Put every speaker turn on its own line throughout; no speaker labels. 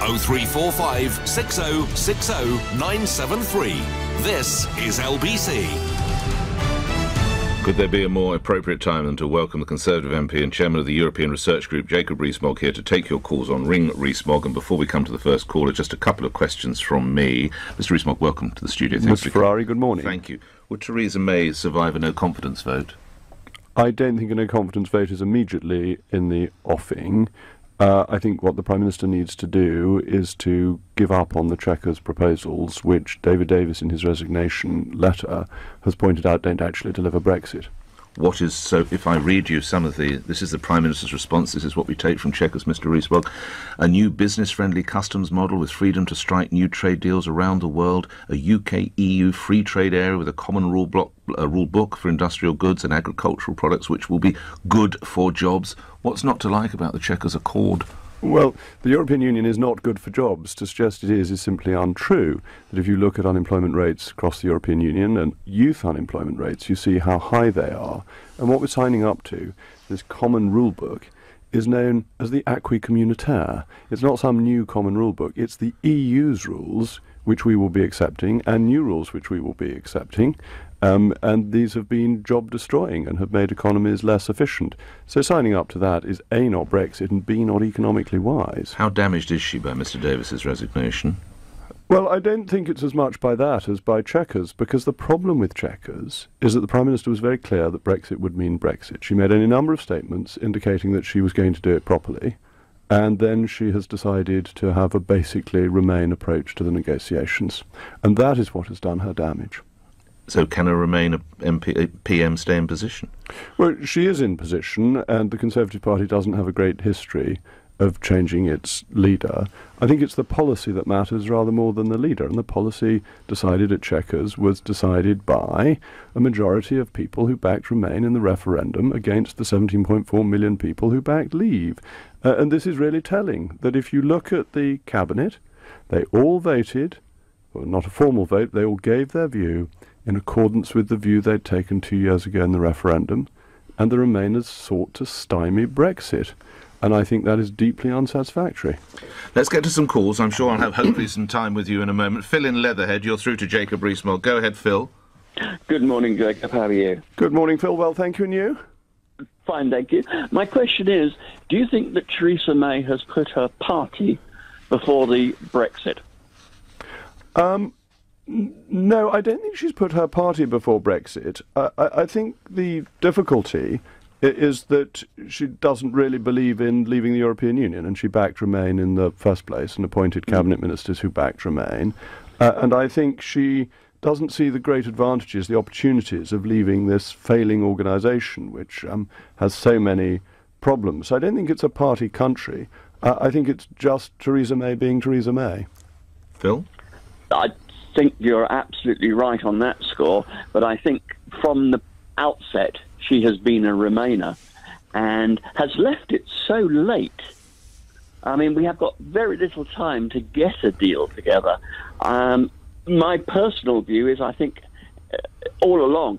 0345 6060 973. This is LBC.
Could there be a more appropriate time than to welcome the Conservative MP and Chairman of the European Research Group, Jacob Rees Mogg, here to take your calls on Ring Rees Mogg? And before we come to the first caller, just a couple of questions from me. Mr. Rees Mogg, welcome to the studio.
Mr. Ferrari, good morning.
Thank you. Would Theresa May survive a no-confidence vote?
I don't think a no-confidence vote is immediately in the offing. I think what the Prime Minister needs to do is to give up on the Chequers proposals, which David Davis in his resignation letter has pointed out don't actually deliver Brexit.
So if I read you some of this is the Prime Minister's response, this is what we take from Chequers, Mr. Rees Mogg: a new business-friendly customs model with freedom to strike new trade deals around the world, a UK-EU free trade area with a common rule book for industrial goods and agricultural products, which will be good for jobs. What's not to like about the Chequers Accord?
Well, the European Union is not good for jobs. To suggest it is simply untrue. That if you look at unemployment rates across the European Union and youth unemployment rates, you see how high they are. And what we're signing up to, this common rule book, is known as the acquis communautaire. It's not some new common rule book. It's the EU's rules, which we will be accepting, and new rules which we will be accepting. And these have been job-destroying and have made economies less efficient. So signing up to that is A, not Brexit, and B, not economically wise.
How damaged is she by Mr. Davis's resignation?
Well, I don't think it's as much by that as by Chequers, because the problem with Chequers is that the Prime Minister was very clear that Brexit would mean Brexit. She made any number of statements indicating that she was going to do it properly, and then she has decided to have a basically Remain approach to the negotiations. And that is what has done her damage.
So can a Remain PM stay in position?
Well, she is in position, and the Conservative Party doesn't have a great history of changing its leader. I think it's the policy that matters rather more than the leader, and the policy decided at Chequers was decided by a majority of people who backed Remain in the referendum against the 17.4 million people who backed Leave. And this is really telling, that if you look at the Cabinet, they all voted, well, not a formal vote, they all gave their view in accordance with the view they'd taken 2 years ago in the referendum, and the Remainers sought to stymie Brexit. And I think that is deeply unsatisfactory.
Let's get to some calls. I'm sure I'll have hopefully some time with you in a moment. Phil in Leatherhead, you're through to Jacob Rees Mogg. Go ahead, Phil.
Good morning, Jacob. How are you?
Good morning, Phil. Well, thank you, and you?
Fine, thank you. My question is, do you think that Theresa May has put her party before the Brexit?
No, I don't think she's put her party before Brexit. I think the difficulty is that she doesn't really believe in leaving the European Union, and she backed Remain in the first place and appointed cabinet ministers who backed Remain. And I think she doesn't see the great advantages, the opportunities of leaving this failing organisation, which has so many problems. So I don't think it's a party country. I think it's just Theresa May being Theresa May.
Phil?
I think you're absolutely right on that score, but I think from the outset she has been a Remainer and has left it so late. I mean, we have got very little time to get a deal together. My personal view is I think all along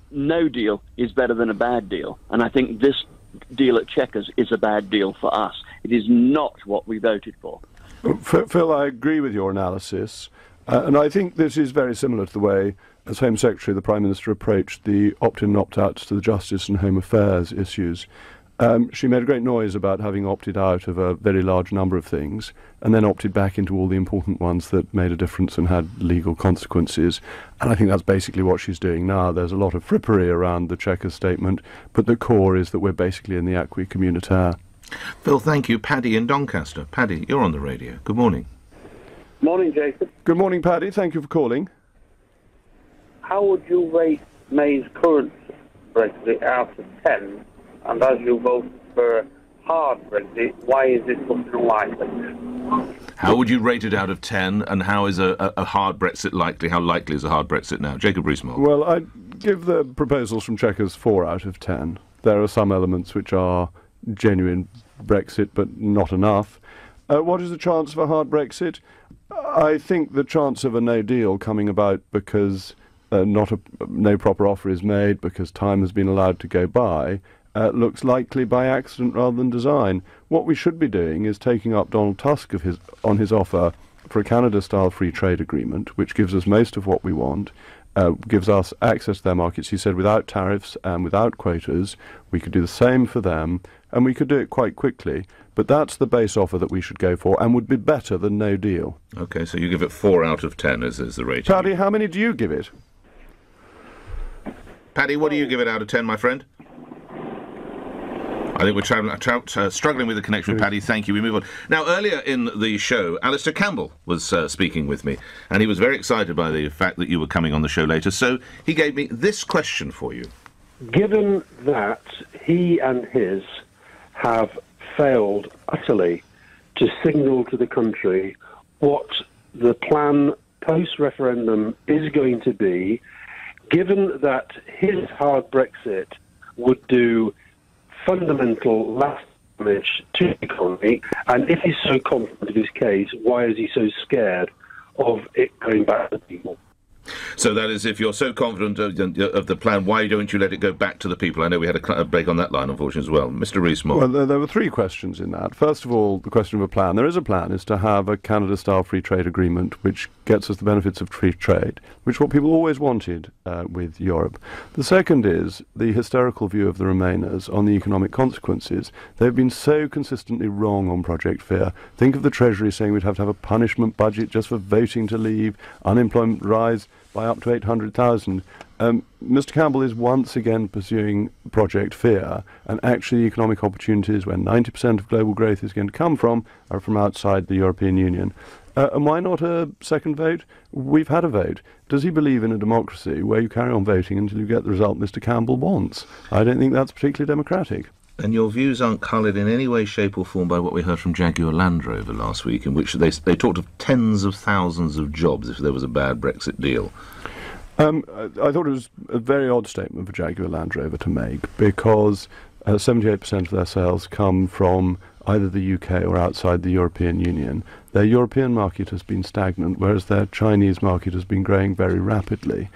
no deal is better than a bad deal, and I think this deal at Chequers is a bad deal for us. It is not what we voted for.
Phil, I agree with your analysis. And I think this is very similar to the way, as Home Secretary, the Prime Minister approached the opt-in and opt-outs to the Justice and Home Affairs issues. She made a great noise about having opted out of a very large number of things, and then opted back into all the important ones that made a difference and had legal consequences. And I think that's basically what she's doing now. There's a lot of frippery around the Chequers statement, but the core is that we're basically in the acquis communautaire.
Phil, thank you. Paddy in Doncaster. Paddy, you're on the radio. Good morning.
Morning, Jacob.
Good morning, Paddy. Thank you for calling.
How would you rate May's current Brexit out of 10? And as you voted for a hard Brexit, why is this something unlikely?
How would you rate it out of 10, and how is a hard Brexit likely? How likely is a hard Brexit now? Jacob Rees Mogg.
Well, I'd give the proposals from Chequers 4 out of 10. There are some elements which are genuine Brexit, but not enough. What is the chance of a hard Brexit? I think the chance of a no deal coming about because no proper offer is made, because time has been allowed to go by, looks likely by accident rather than design. What we should be doing is taking up Donald Tusk on his offer for a Canada-style free trade agreement, which gives us most of what we want, gives us access to their markets. He said without tariffs and without quotas, we could do the same for them, and we could do it quite quickly. But that's the base offer that we should go for, and would be better than no deal.
OK, so you give it 4 out of 10 as the rating.
Paddy, how many do you give it?
Paddy, what do you give it out of 10, my friend? I think we're struggling with the connection with Paddy. Thank you. We move on. Now, earlier in the show, Alistair Campbell was speaking with me, and he was very excited by the fact that you were coming on the show later. So he gave me this question for you.
Given that he and his have failed utterly to signal to the country what the plan post-referendum is going to be, given that his hard Brexit would do fundamental lasting damage to the economy, and if he's so confident of his case, why is he so scared of it going back to the people?
So that is, if you're so confident of the plan, why don't you let it go back to the people? I know we had a break on that line, unfortunately, as well. Mr. Rees Mogg.
Well, there were 3 questions in that. First of all, the question of a plan. There is a plan, is to have a Canada-style free trade agreement which gets us the benefits of free trade, which is what people always wanted with Europe. The second is the hysterical view of the Remainers on the economic consequences. They've been so consistently wrong on Project Fear. Think of the Treasury saying we'd have to have a punishment budget just for voting to leave, unemployment rise by up to 800,000. Mr. Campbell is once again pursuing Project Fear, and actually economic opportunities where 90% of global growth is going to come from are from outside the European Union. And why not a second vote? We've had a vote. Does he believe in a democracy where you carry on voting until you get the result Mr. Campbell wants? I don't think that's particularly democratic.
And your views aren't coloured in any way, shape or form by what we heard from Jaguar Land Rover last week, in which they talked of tens of thousands of jobs if there was a bad Brexit deal.
I thought it was a very odd statement for Jaguar Land Rover to make, because 78% of their sales come from either the UK or outside the European Union. Their European market has been stagnant, whereas their Chinese market has been growing very rapidly.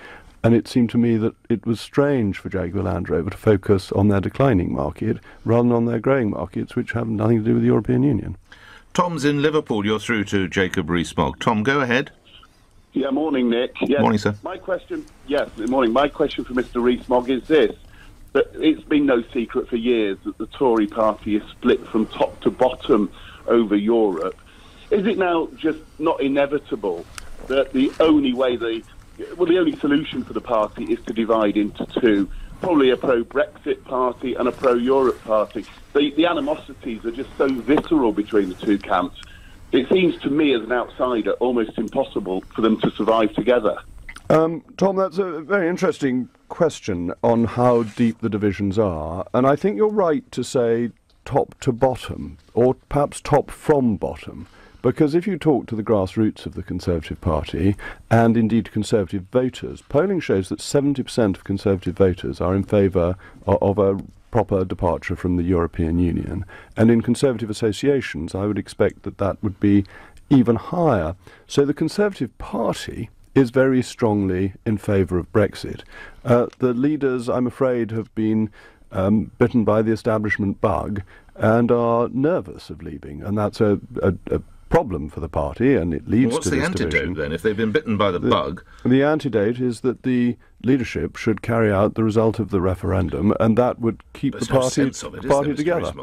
And it seemed to me that it was strange for Jaguar Land Rover to focus on their declining market rather than on their growing markets, which have nothing to do with the European Union.
Tom's in Liverpool. You're through to Jacob Rees-Mogg. Tom, go ahead.
Yeah, morning, Nick. Yes.
Morning, sir.
My question, good morning. My question for Mr. Rees-Mogg is this: that it's been no secret for years that the Tory party is split from top to bottom over Europe. Is it now just not inevitable that the only solution for the party is to divide into two, probably a pro-Brexit party and a pro-Europe party? The animosities are just so visceral between the two camps. It seems to me, as an outsider, almost impossible for them to survive together.
Tom, that's a very interesting question on how deep the divisions are. And I think you're right to say top to bottom, or perhaps top from bottom. Because if you talk to the grassroots of the Conservative Party, and indeed Conservative voters, polling shows that 70% of Conservative voters are in favour of a proper departure from the European Union. And in Conservative associations, I would expect that that would be even higher. So the Conservative Party is very strongly in favour of Brexit. The leaders, I'm afraid, have been bitten by the establishment bug and are nervous of leaving. And that's a problem for the party, and it leads to this division.
What's the antidote, then, if they've been bitten by the bug?
The antidote is that the leadership should carry out the result of the referendum, and that would keep the party together.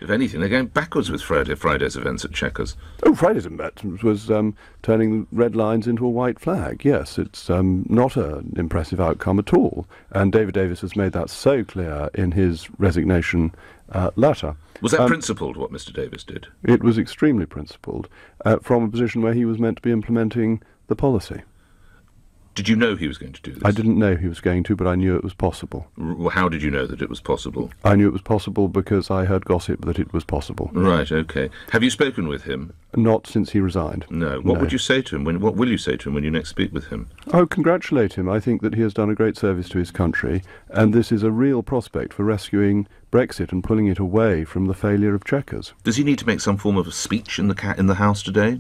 If anything, they're going backwards with Friday's events at Chequers.
Oh, Friday's event was turning red lines into a white flag. Yes, it's not an impressive outcome at all. And David Davis has made that so clear in his resignation letter.
Was that principled, what Mr. Davis did?
It was extremely principled, from a position where he was meant to be implementing the policy.
Did you know he was going to do this?
I didn't know he was going to, but I knew it was possible.
How did you know that it was possible?
I knew it was possible because I heard gossip that it was possible.
Right, OK. Have you spoken with him?
Not since he resigned.
No. What would you say to him? What will you say to him when you next speak with him?
Oh, congratulate him. I think that he has done a great service to his country, and this is a real prospect for rescuing Brexit and pulling it away from the failure of Chequers.
Does he need to make some form of a speech in the House today?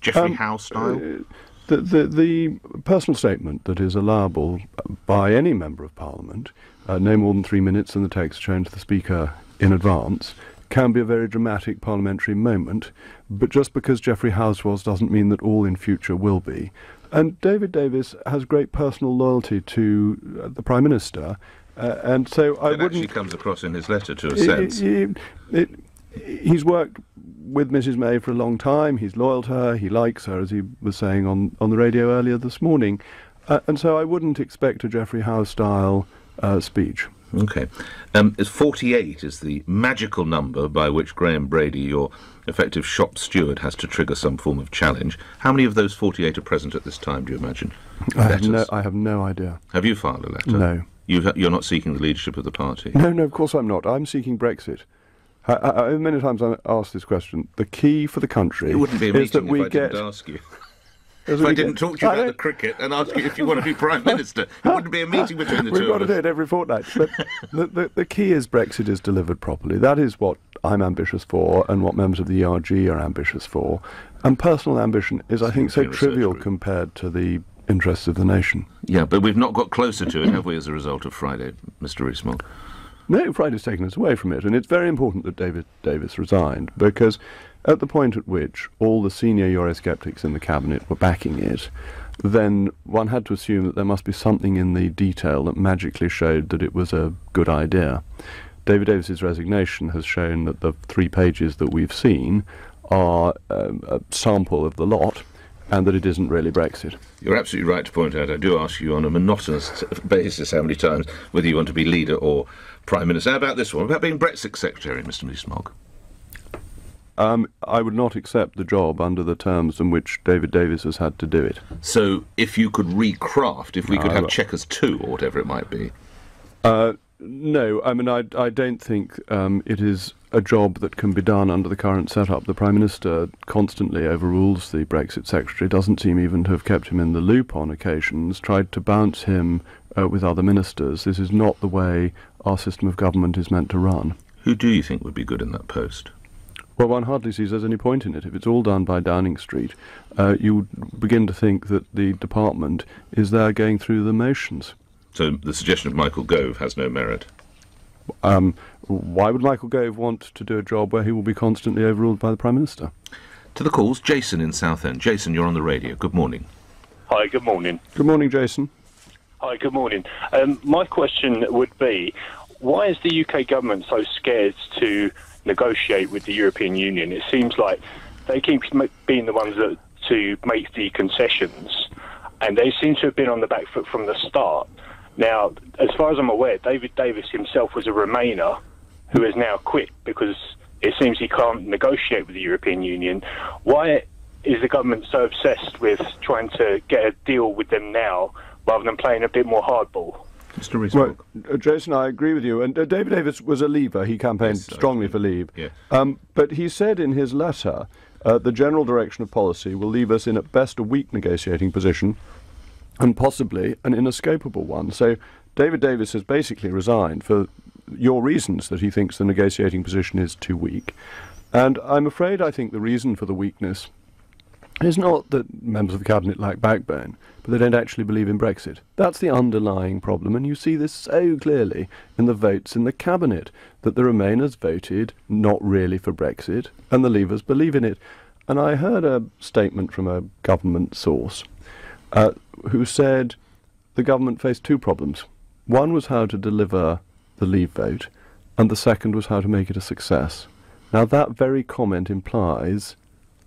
Geoffrey Howe style?
The personal statement that is allowable by any member of Parliament, no more than 3 minutes and the text shown to the Speaker in advance, can be a very dramatic parliamentary moment, but just because Geoffrey House was doesn't mean that all in future will be. And David Davis has great personal loyalty to the Prime Minister, and so I wouldn't...
It actually comes across in his letter, to a sense.
He's worked with Mrs May for a long time. He's loyal to her. He likes her, as he was saying on the radio earlier this morning. And so I wouldn't expect a Geoffrey House-style speech.
OK. 48 is the magical number by which Graham Brady, your effective shop steward, has to trigger some form of challenge. How many of those 48 are present at this time, do you imagine?
I have no idea.
Have you filed a letter?
No.
You're not seeking the leadership of the party?
No, of course I'm not. I'm seeking Brexit. Many times I'm asked this question. The key for the country
it wouldn't be a
is that
meeting
we
if I
get...
didn't ask you. If I didn't talk to you about the cricket and ask you if you want to be Prime Minister, it wouldn't be a meeting between the two of us.
We've got to do it every fortnight. But the key is Brexit is delivered properly. That is what I'm ambitious for and what members of the ERG are ambitious for. And personal ambition is, I think, so trivial compared to the interests of the nation.
Yeah, but we've not got closer to it, have we, as a result of Friday, Mr. Rees Mogg?
No, Friday's taken us away from it, and it's very important that David Davis resigned, because at the point at which all the senior Eurosceptics in the Cabinet were backing it, then one had to assume that there must be something in the detail that magically showed that it was a good idea. David Davis's resignation has shown that the 3 pages that we've seen are a sample of the lot, and that it isn't really Brexit.
You're absolutely right to point out, I do ask you on a monotonous basis how many times, whether you want to be leader or Prime Minister. How about this one? About being Brexit Secretary, Mr. Rees Mogg?
I would not accept the job under the terms in which David Davis has had to do it.
So if you could recraft, if we could have Chequers 2 or whatever it might be?
No, I mean, I don't think it is a job that can be done under the current setup. The Prime Minister constantly overrules the Brexit Secretary, doesn't seem even to have kept him in the loop on occasions, tried to bounce him with other ministers. This is not the way our system of government is meant to run.
Who do you think would be good in that post?
Well, one hardly sees there's any point in it. If it's all done by Downing Street, you begin to think that the department is there going through the motions.
So the suggestion of Michael Gove has no merit?
Why would Michael Gove want to do a job where he will be constantly overruled by the Prime Minister?
To the calls, Jason in Southend. Jason, you're on the radio. Good morning.
Hi, good morning.
Good morning, Jason.
Hi, good morning. My question would be, why is the UK government so scared to negotiate with the European Union? It seems like they keep being the ones that to make the concessions, and they seem to have been on the back foot from the start. Now, as far as I'm aware, David Davis himself was a Remainer who has now quit because it seems he can't negotiate with the European Union. Why is the government so obsessed with trying to get a deal with them now rather than playing a bit more hardball?
Mr. Rees Mogg.
Well, Jason, I agree with you. And David Davis was a Leaver. He campaigned strongly for Leave.
Yeah.
But he said in his letter, the general direction of policy will leave us in at best a weak negotiating position and possibly an inescapable one. So David Davis has basically resigned for your reasons, that he thinks the negotiating position is too weak. And I'm afraid I think the reason for the weakness is not that members of the Cabinet lack backbone, but they don't actually believe in Brexit. That's the underlying problem, and you see this so clearly in the votes in the Cabinet, that the Remainers voted not really for Brexit, and the Leavers believe in it. And I heard a statement from a government source who said the government faced 2 problems. One was how to deliver the Leave vote, and the second was how to make it a success. Now that very comment implies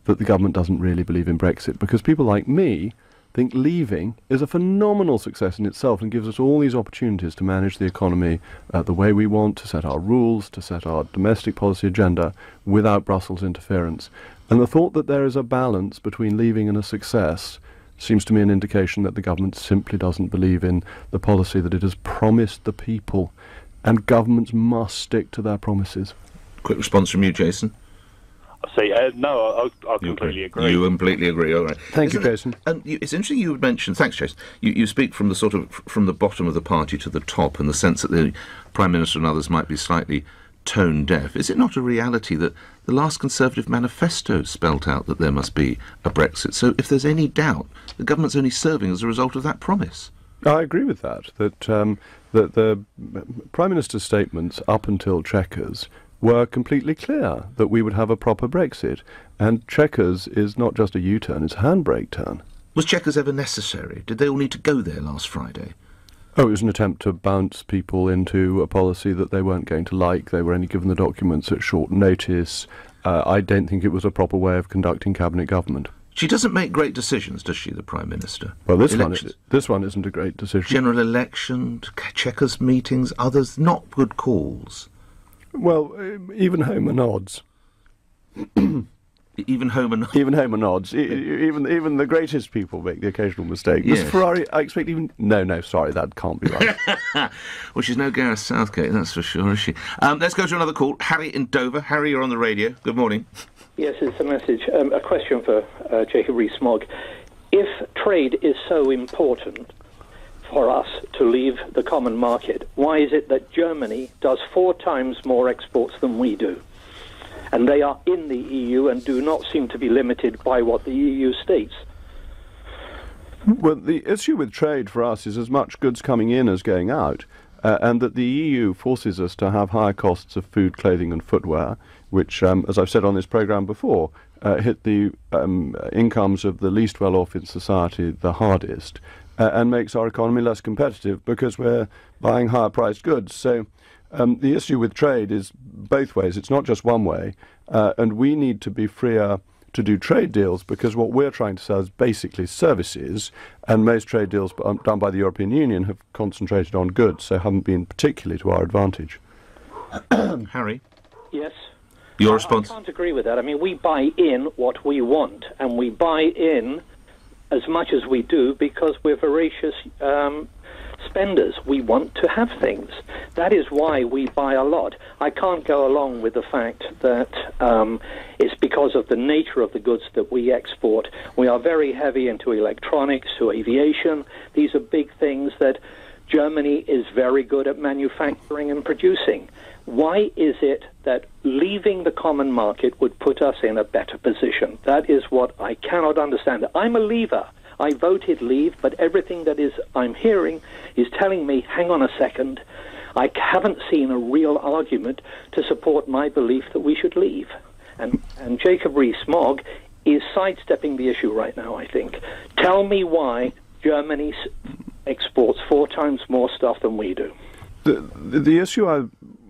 that the government doesn't really believe in Brexit, because people like me think leaving is a phenomenal success in itself and gives us all these opportunities to manage the economy the way we want, to set our rules, to set our domestic policy agenda without Brussels interference. And the thought that there is a balance between leaving and a success seems to me an indication that the government simply doesn't believe in the policy that it has promised the people, and governments must stick to their promises.
Quick response from you, Jason.
No, I completely agree.
You completely agree, all right.
Thank you, Jason.
And it's interesting you would mention, thanks, Jason, you speak from the bottom of the party to the top, in the sense that the Prime Minister and others might be slightly tone deaf. Is it not a reality that the last Conservative manifesto spelt out that there must be a Brexit? So if there's any doubt, the government's only serving as a result of that promise.
I agree with that the Prime Minister's statements up until Chequers were completely clear that we would have a proper Brexit. And Chequers is not just a U-turn, it's a handbrake turn.
Was Chequers ever necessary? Did they all need to go there last Friday?
Oh, it was an attempt to bounce people into a policy that they weren't going to like. They were only given the documents at short notice. I don't think it was a proper way of conducting cabinet government.
She doesn't make great decisions, does she, the Prime Minister?
Well, this one isn't a great decision.
General election, Chequers meetings, others, not good calls.
Well, even Homer nods.
Even Homer nods.
Even Homer nods. Even the greatest people make the occasional mistake.
Yes.
Mr. Ferrari, I expect even... No, sorry, that can't be right.
Well, she's no Gareth Southgate, that's for sure, is she? Let's go to another call. Harry in Dover. Harry, you're on the radio. Good morning.
Yes, it's a message. A question for Jacob Rees Mogg. If trade is so important for us to leave the common market, why is it that Germany does 4 times more exports than we do? And they are in the EU and do not seem to be limited by what the EU states.
Well, the issue with trade for us is as much goods coming in as going out, and that the EU forces us to have higher costs of food, clothing and footwear, which, as I've said on this programme before, hit the incomes of the least well-off in society the hardest, and makes our economy less competitive because we're buying higher-priced goods. So the issue with trade is both ways. It's not just one way, and we need to be freer to do trade deals because what we're trying to sell is basically services, and most trade deals done by the European Union have concentrated on goods, so haven't been particularly to our advantage.
Harry?
Yes?
Your response?
I can't agree with that. I mean, we buy in what we want, and we buy in as much as we do because we're voracious spenders. We want to have things. That is why we buy a lot. I can't go along with the fact that it's because of the nature of the goods that we export. We are very heavy into electronics, to aviation. These are big things that Germany is very good at manufacturing and producing. Why is it that leaving the common market would put us in a better position? That is what I cannot understand. I'm a leaver. I voted leave, but everything that I'm hearing is telling me, hang on a second, I haven't seen a real argument to support my belief that we should leave. And Jacob Rees Mogg is sidestepping the issue right now, I think. Tell me why Germany exports 4 times more stuff than we do.
The issue I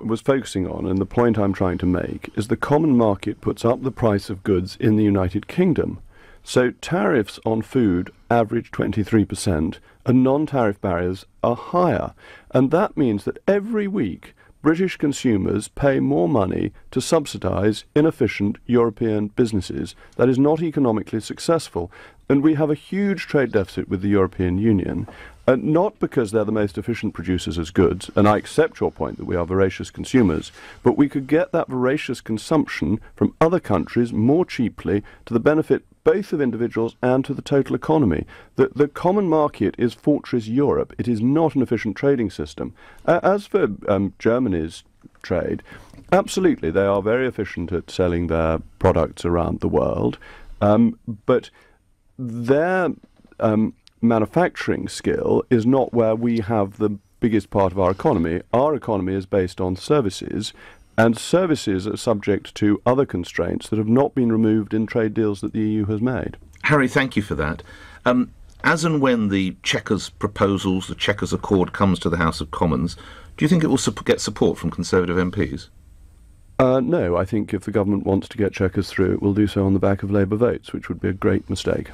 was focusing on, and the point I'm trying to make, is the common market puts up the price of goods in the United Kingdom. So tariffs on food average 23%, and non-tariff barriers are higher. And that means that every week British consumers pay more money to subsidise inefficient European businesses that is not economically successful. And we have a huge trade deficit with the European Union, not because they're the most efficient producers of goods, and I accept your point that we are voracious consumers, but we could get that voracious consumption from other countries more cheaply to the benefit both of individuals and to the total economy. The common market is Fortress Europe. It is not an efficient trading system. As for Germany's trade, absolutely, they are very efficient at selling their products around the world, but their manufacturing skill is not where we have the biggest part of our economy. Our economy is based on services, and services are subject to other constraints that have not been removed in trade deals that the EU has made.
Harry, thank you for that. As and when the Chequers proposals, the Chequers Accord comes to the House of Commons, do you think it will get support from Conservative MPs?
No, I think if the government wants to get Chequers through, it will do so on the back of Labour votes, which would be a great mistake.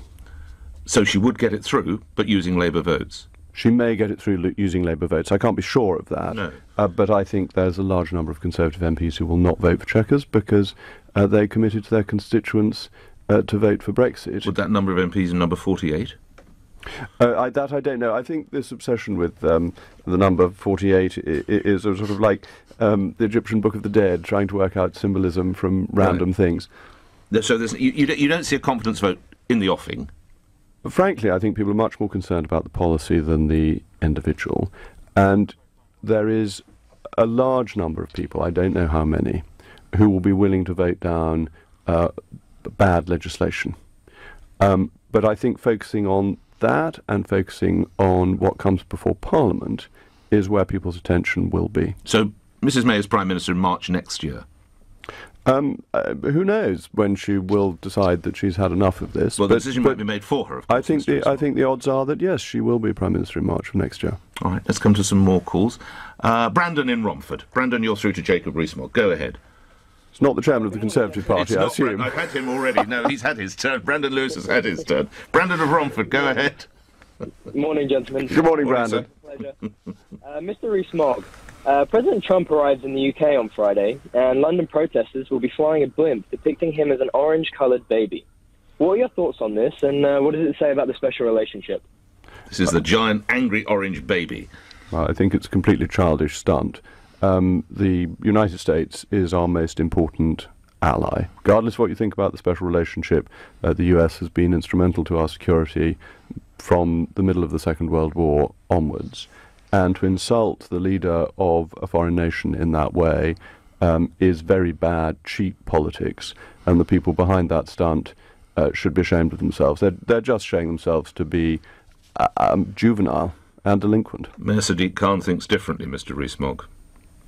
So she would get it through, but using Labour votes?
She may get it through using Labour votes. I can't be sure of that.
No.
But I think there's a large number of Conservative MPs who will not vote for Chequers because they committed to their constituents to vote for Brexit.
Would that number of MPs in number 48?
That I don't know. I think this obsession with the number 48 is sort of like the Egyptian Book of the Dead, trying to work out symbolism from random things.
So you don't see a confidence vote in the offing?
Frankly, I think people are much more concerned about the policy than the individual. And there is a large number of people, I don't know how many, who will be willing to vote down bad legislation. But I think focusing on that and focusing on what comes before Parliament is where people's attention will be.
So Mrs May is Prime Minister in March next year?
Who knows when she will decide that she's had enough of this.
Well, the decision might be made for her, of course.
I think the odds are that, yes, she will be Prime Minister in March of next year.
All right, let's come to some more calls. Brandon in Romford. Brandon, you're through to Jacob Rees-Mogg. Go ahead.
It's not the chairman of the Conservative Party, I assume.
I've had him already. No, he's had his turn. Brandon Lewis has had his turn. Brandon of Romford, go ahead.
Morning, gentlemen.
Good morning, Brandon.
Pleasure. Mr. Rees-Mogg, President Trump arrives in the UK on Friday, and London protesters will be flying a blimp depicting him as an orange-coloured baby. What are your thoughts on this, and what does it say about the special relationship?
This is the giant, angry orange baby.
Well, I think it's a completely childish stunt. The United States is our most important ally. Regardless of what you think about the special relationship, the US has been instrumental to our security from the middle of the Second World War onwards. And to insult the leader of a foreign nation in that way is very bad, cheap politics. And the people behind that stunt should be ashamed of themselves. They're just showing themselves to be juvenile and delinquent.
Mayor Sadiq Khan thinks differently, Mr Rees-Mogg.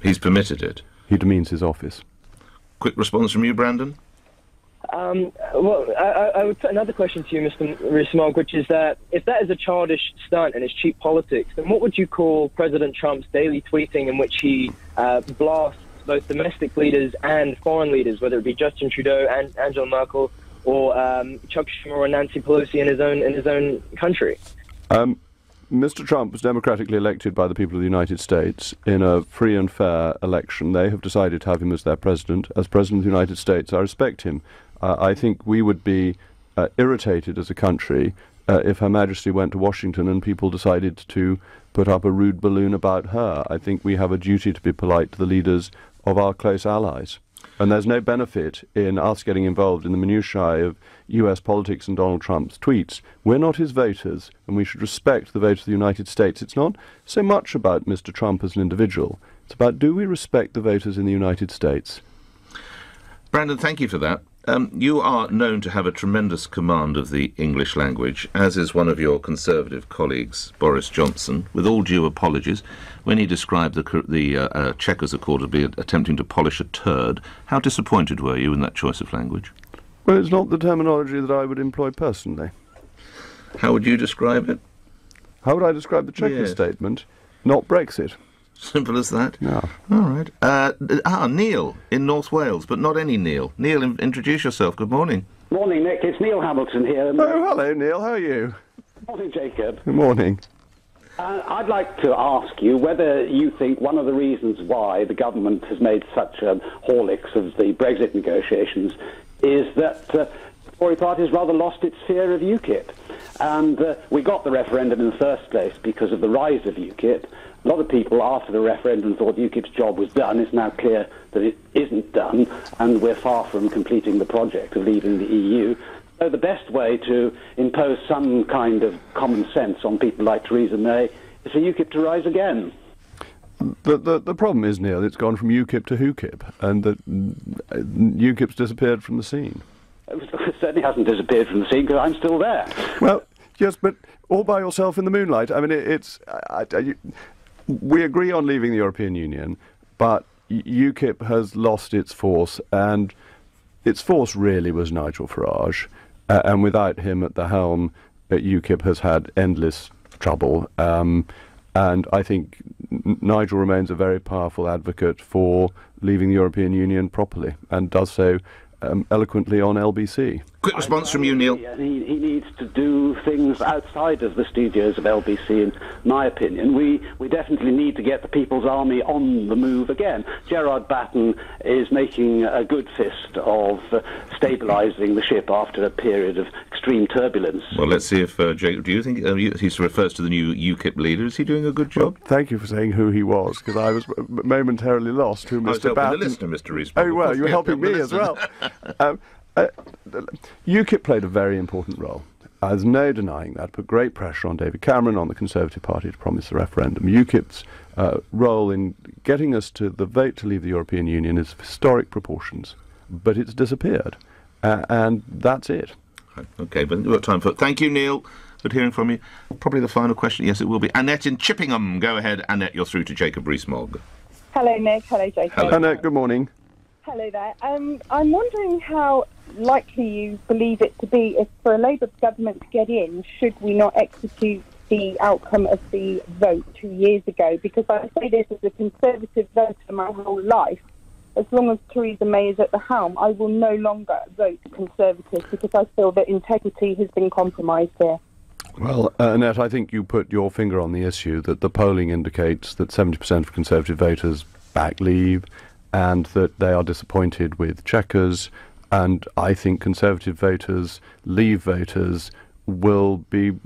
He's permitted it.
He demeans his office.
Quick response from you, Brandon?
Well, I would put another question to you, Mr. Rees-Mogg, which is that if that is a childish stunt and it's cheap politics, then what would you call President Trump's daily tweeting in which he blasts both domestic leaders and foreign leaders, whether it be Justin Trudeau and Angela Merkel or Chuck Schumer or Nancy Pelosi in his own country?
Mr. Trump was democratically elected by the people of the United States in a free and fair election. They have decided to have him as their president. As President of the United States, I respect him. I think we would be irritated as a country if Her Majesty went to Washington and people decided to put up a rude balloon about her. I think we have a duty to be polite to the leaders of our close allies. And there's no benefit in us getting involved in the minutiae of US politics and Donald Trump's tweets. We're not his voters, and we should respect the vote of the United States. It's not so much about Mr. Trump as an individual. It's about, do we respect the voters in the United States?
Brandon, thank you for that. You are known to have a tremendous command of the English language, as is one of your Conservative colleagues, Boris Johnson, with all due apologies. When he described the Chequers Accord as being attempting to polish a turd, how disappointed were you in that choice of language?
Well, it's not the terminology that I would employ personally.
How would you describe it?
How would I describe the Chequers statement? Not Brexit.
Simple as that?
No.
All right. Neil in North Wales, but not any Neil. Neil, introduce yourself. Good morning.
Morning, Nick. It's Neil Hamilton here.
Oh, hello, Neil. How are you?
Morning, Jacob.
Good morning.
I'd like to ask you whether you think one of the reasons why the government has made such a horlicks of the Brexit negotiations is that the Tory party has rather lost its fear of UKIP. And we got the referendum in the first place because of the rise of UKIP. A lot of people after the referendum thought UKIP's job was done. It's now clear that it isn't done, and we're far from completing the project of leaving the EU. So the best way to impose some kind of common sense on people like Theresa May is for UKIP to rise again.
The problem is, Neil, it's gone from UKIP to WhoKIP, and that UKIP's disappeared from the scene.
It certainly hasn't disappeared from the scene because I'm still there.
Well, yes, but all by yourself in the moonlight. I mean, we agree on leaving the European Union, but UKIP has lost its force, and its force really was Nigel Farage. And without him at the helm, UKIP has had endless trouble. And I think Nigel remains a very powerful advocate for leaving the European Union properly, and does so eloquently on LBC.
Quick response from you, Neil.
He needs to do things outside of the studios of LBC, in my opinion. We definitely need to get the People's Army on the move again. Gerard Batten is making a good fist of stabilising the ship after a period of extreme turbulence.
Well, let's see if, Jacob, do you think he refers to the new UKIP leader? Is he doing a good job?
Well, thank you for saying who he was, because I was momentarily lost who Mr. Batten...
the listener, Mr. Rees-Mogg.
Oh, well, you were helping me as well. UKIP played a very important role, There's no denying that. Put great pressure on David Cameron, on the Conservative Party to promise the referendum. UKIP's role in getting us to the vote to leave the European Union is of historic proportions, but it's disappeared, and that's it.
Okay, but we've got time for it. Thank you, Neil. Good hearing from you. Probably the final question. Yes, it will be. Annette in Chippingham. Go ahead, Annette. You're through to Jacob Rees-Mogg.
Hello, Nick. Hello, Jacob.
Hello.
Annette, good morning.
Hello there. I'm wondering how likely you believe it to be if for a Labour government to get in, should we not execute the outcome of the vote 2 years ago? Because I say this as a Conservative voter my whole life. As long as Theresa May is at the helm, I will no longer vote Conservative because I feel that integrity has been compromised here.
Well, Annette, I think you put your finger on the issue that the polling indicates that 70% of Conservative voters back Leave and that they are disappointed with Chequers, and I think Conservative voters, Leave voters, will be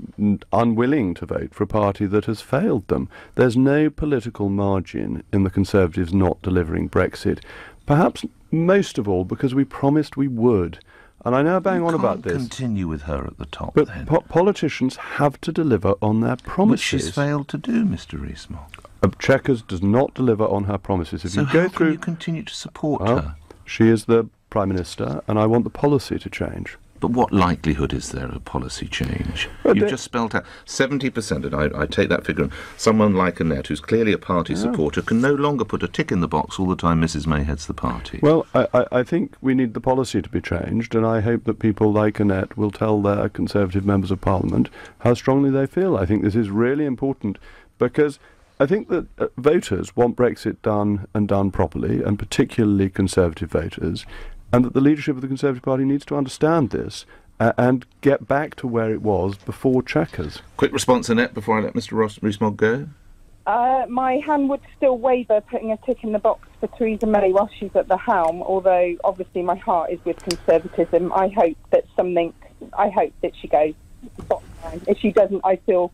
unwilling to vote for a party that has failed them. There's no political margin in the Conservatives not delivering Brexit, perhaps most of all because we promised we would. And I know bang on about this.
Continue with her at the top,
but
then.
Politicians have to deliver on their promises.
Which she's failed to do, Mr. Rees-Mogg.
Chequers does not deliver on her promises. If
so
you go
how
through,
can you continue to support her?
She is the Prime Minister, and I want the policy to change.
But what likelihood is there of a policy change? You've just spelt out 70%, and I take that figure. And someone like Annette, who's clearly a party supporter, can no longer put a tick in the box all the time Mrs May heads the party.
Well, I think we need the policy to be changed, and I hope that people like Annette will tell their Conservative members of Parliament how strongly they feel. I think this is really important, because I think that voters want Brexit done and done properly, and particularly Conservative voters, and that the leadership of the Conservative Party needs to understand this and get back to where it was before Chequers.
Quick response, Annette, before I let Mr. Rees-Mogg go.
My hand would still waver putting a tick in the box for Theresa May while she's at the helm, although obviously my heart is with Conservatism. I hope that she goes bottom line. If she doesn't, I fear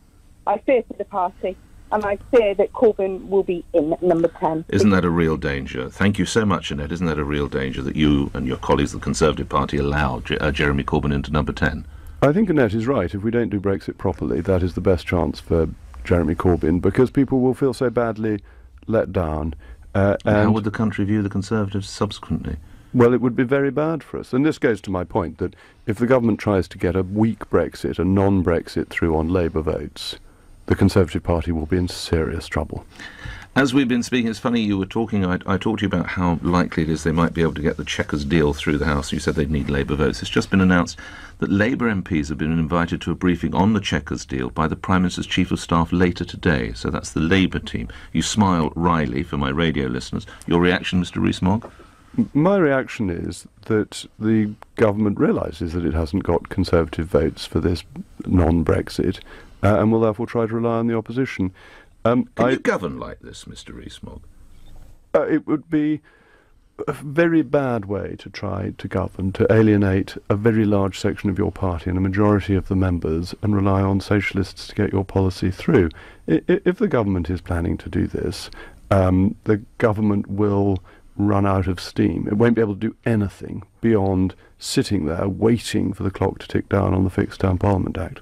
for the party. And I fear that Corbyn will be in at number 10.
Isn't that a real danger? Thank you so much, Annette. Isn't that a real danger that you and your colleagues, the Conservative Party, allow Jeremy Corbyn into number 10?
I think Annette is right. If we don't do Brexit properly, that is the best chance for Jeremy Corbyn, because people will feel so badly let down.
And how would the country view the Conservatives subsequently?
Well, it would be very bad for us. And this goes to my point that if the government tries to get a weak Brexit, a non-Brexit through on Labour votes, the Conservative Party will be in serious trouble.
As we've been speaking, it's funny you were talking, I talked to you about how likely it is they might be able to get the Chequers deal through the House. You said they'd need Labour votes. It's just been announced that Labour MPs have been invited to a briefing on the Chequers deal by the Prime Minister's Chief of Staff later today. So that's the Labour team. You smile wryly for my radio listeners. Your reaction, Mr. Rees-Mogg?
My reaction is that the government realises that it hasn't got Conservative votes for this non-Brexit, and will therefore try to rely on the opposition.
Can you govern like this, Mr. Rees-Mogg?
It would be a very bad way to try to govern, to alienate a very large section of your party and a majority of the members and rely on socialists to get your policy through. If the government is planning to do this, the government will run out of steam. It won't be able to do anything beyond sitting there waiting for the clock to tick down on the Fixed Term Parliament Act.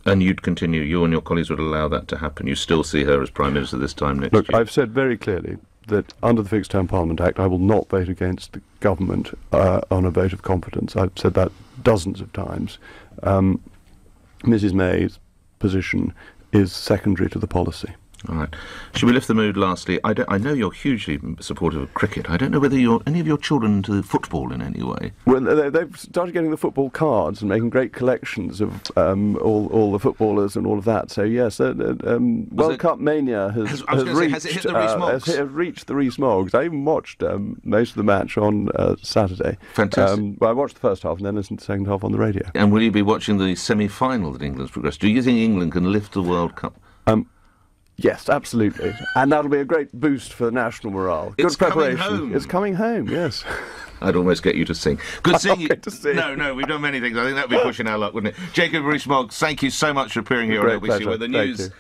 And you'd continue, you and your colleagues would allow that to happen? You still see her as Prime Minister this time next year?
Look, I've said very clearly that under the Fixed Term Parliament Act I will not vote against the government on a vote of confidence. I've said that dozens of times. Mrs May's position is secondary to the policy.
All right. Should we lift the mood lastly? I know you're hugely supportive of cricket. I don't know whether any of your children into football in any way.
Well, they've started getting the football cards and making great collections of all the footballers and all of that. So yes, World Cup mania has
hit the
reached the Rees Moggs. I even watched most of the match on Saturday.
Fantastic.
I watched the first half and then listened to the second half on the radio.
And will you be watching the semi-final that England's progressed? Do you think England can lift the World Cup?
Yes, absolutely. And that'll be a great boost for national morale. Good preparation.
Coming home.
It's coming home, yes.
I'd almost get you to sing. Good seeing you.
Good to see you.
No, we've done many things. I think that would be pushing our luck, wouldn't it? Jacob Rees-Mogg, thank you so much for appearing here on LBC, where the news